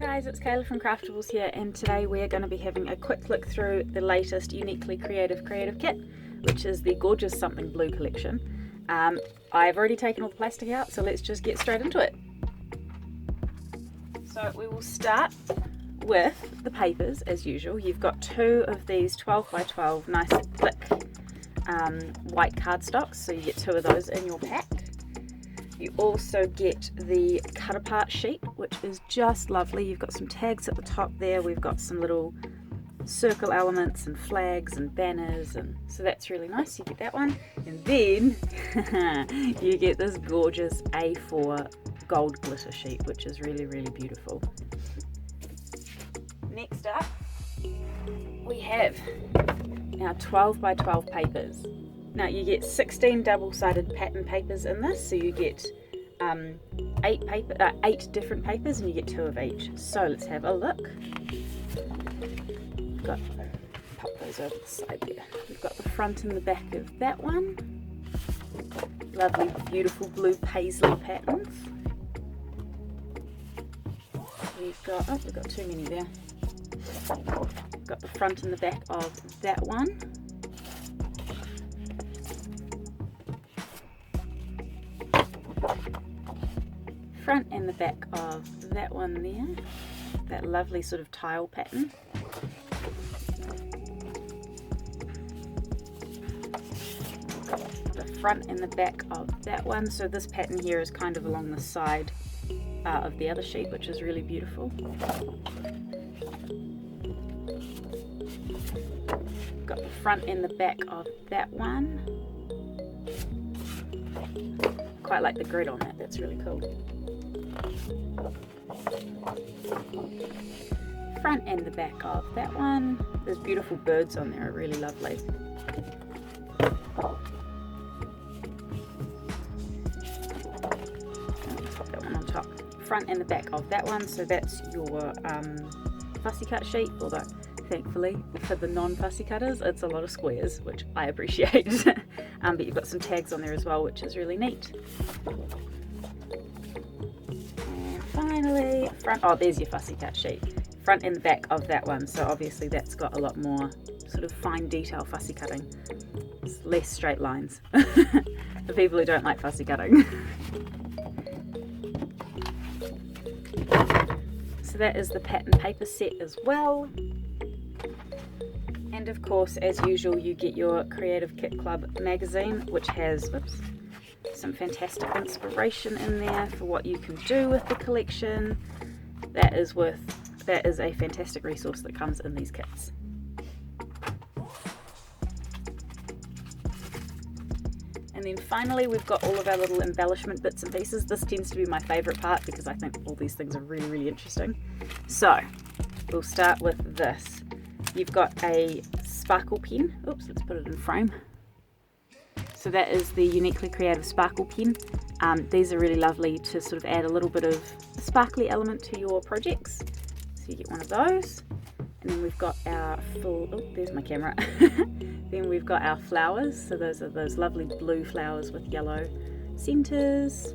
Guys, it's Kayla from Craftables here, and today we're going to be having a quick look through the latest Uniquely Creative kit, which is the gorgeous Something Blue collection. I've already taken all the plastic out, so let's just get straight into it. So we will start with the papers as usual. You've got two of these 12 by 12 nice thick white cardstocks, so you get two of those in your pack. You also get the cut apart sheet, which is just lovely. You've got some tags at the top there. We've got some little circle elements and flags and banners, and so that's really nice. You get that one, and then you get this gorgeous A4 gold glitter sheet, which is really, really beautiful. Next up, we have our 12 by 12 papers. Now you get 16 double-sided pattern papers in this, so you get 8 different papers, and you get 2 of each. So let's have a look. Pop those over the side there. We've got the front and the back of that one. Lovely, beautiful blue paisley patterns. We've got too many there. We've got the front and the back of that one. Front and the back of that one there, that lovely sort of tile pattern. The front and the back of that one, so this pattern here is kind of along the side of the other sheet, which is really beautiful. Got the front and the back of that one. Quite like the grid on that, that's really cool. Front and the back of that one. There's beautiful birds on there, really lovely. Pop that one on top. Front and the back of that one, so that's your fussy cut sheet, although thankfully for the non-fussy cutters it's a lot of squares, which I appreciate. But you've got some tags on there as well, which is really neat. And finally, there's your fussy cut sheet. Front and the back of that one, so obviously that's got a lot more sort of fine detail fussy cutting. It's less straight lines for people who don't like fussy cutting. So that is the pattern paper set as well. And of course, as usual, you get your Creative Kit Club magazine, which has some fantastic inspiration in there for what you can do with the collection. That is a fantastic resource that comes in these kits. And then finally, we've got all of our little embellishment bits and pieces. This tends to be my favourite part because I think all these things are really, really interesting. So we'll start with this. You've got a sparkle pen. Oops, let's put it in frame. So that is the Uniquely Creative Sparkle pen. These are really lovely to sort of add a little bit of a sparkly element to your projects. So you get one of those. And then we've got our there's my camera. Then we've got our flowers. So those are those lovely blue flowers with yellow centers.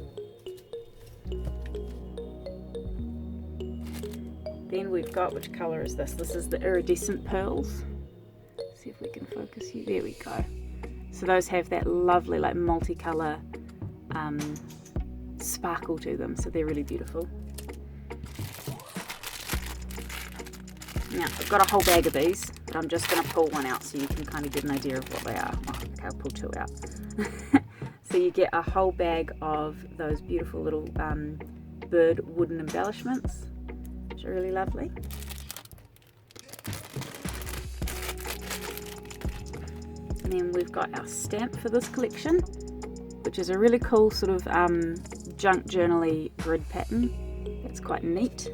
Then we've got, which colour is this? This is the iridescent pearls. Let's see if we can focus you. There we go. So those have that lovely like multicolour sparkle to them, so they're really beautiful. Now I've got a whole bag of these, but I'm just going to pull one out so you can kind of get an idea of what they are. Okay, I'll pull 2 out. So you get a whole bag of those beautiful little bird wooden embellishments, which are really lovely. And then we've got our stamp for this collection, which is a really cool sort of junk journal-y grid pattern. It's quite neat.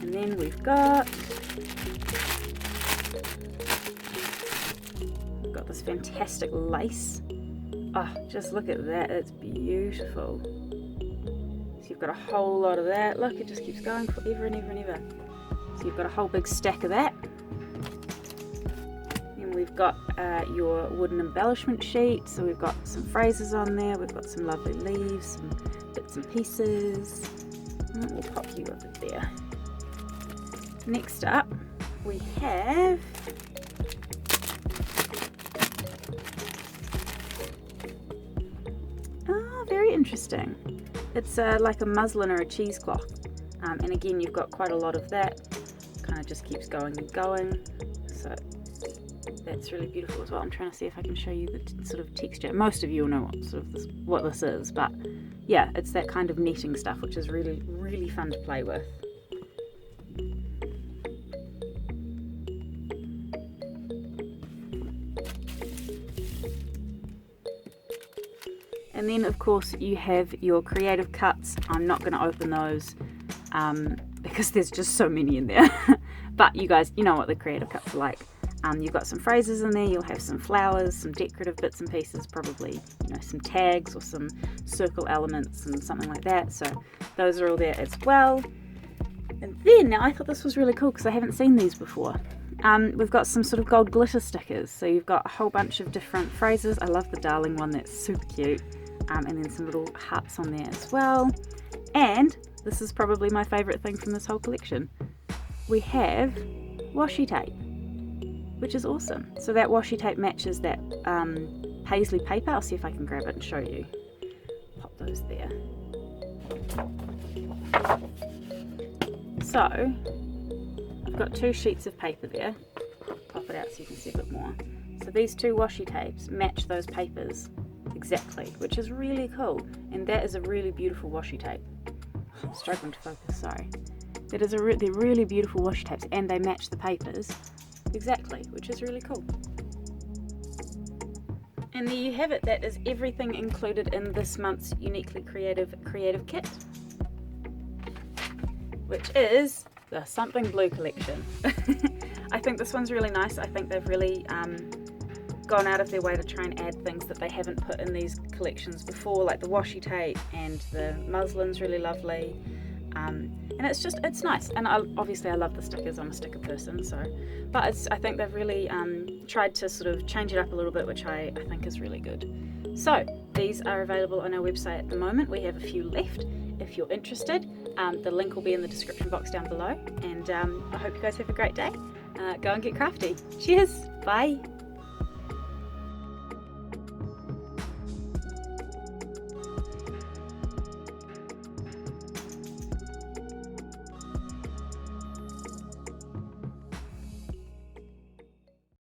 And then we've got this fantastic lace. Oh, just look at that, it's beautiful. So you've got a whole lot of that. Look, it just keeps going forever and ever and ever. So you've got a whole big stack of that. Then we've got your wooden embellishment sheet. So we've got some phrases on there. We've got some lovely leaves, some bits and pieces. And we'll pop you over there. Next up, we have very interesting. It's like a muslin or a cheesecloth, and again you've got quite a lot of that. Kind of just keeps going and going, so that's really beautiful as well. I'm trying to see if I can show you the sort of texture. Most of you will know what this is, but yeah, it's that kind of netting stuff, which is really, really fun to play with. And then of course you have your creative cuts. I'm not going to open those because there's just so many in there. But you guys, you know what the creative cuts are like. You've got some phrases in there, you'll have some flowers, some decorative bits and pieces, probably, you know, some tags or some circle elements and something like that. So those are all there as well. And then, now I thought this was really cool because I haven't seen these before. We've got some sort of gold glitter stickers. So you've got a whole bunch of different phrases. I love the darling one, that's super cute. And then some little hearts on there as well. And this is probably my favourite thing from this whole collection. We have washi tape, which is awesome. So that washi tape matches that paisley paper. I'll see if I can grab it and show you. Pop those there. So I've got 2 sheets of paper there. Pop it out so you can see a bit more. So these 2 washi tapes match those papers exactly, which is really cool. And that is a really beautiful washi tape. I'm struggling to focus, sorry. They're really beautiful washi tapes, and they match the papers exactly, which is really cool. And there you have it. That is everything included in this month's Uniquely Creative kit, which is the Something Blue collection. I think this one's really nice. I think they've really gone out of their way to try and add things that they haven't put in these collections before, like the washi tape, and the muslin's really lovely. And it's nice, and obviously I love the stickers. I'm a sticker person, so, but I think they've really tried to sort of change it up a little bit, which I think is really good. So these are available on our website at the moment. We have a few left if you're interested. The link will be in the description box down below, and I hope you guys have a great day. Go and get crafty. Cheers, bye.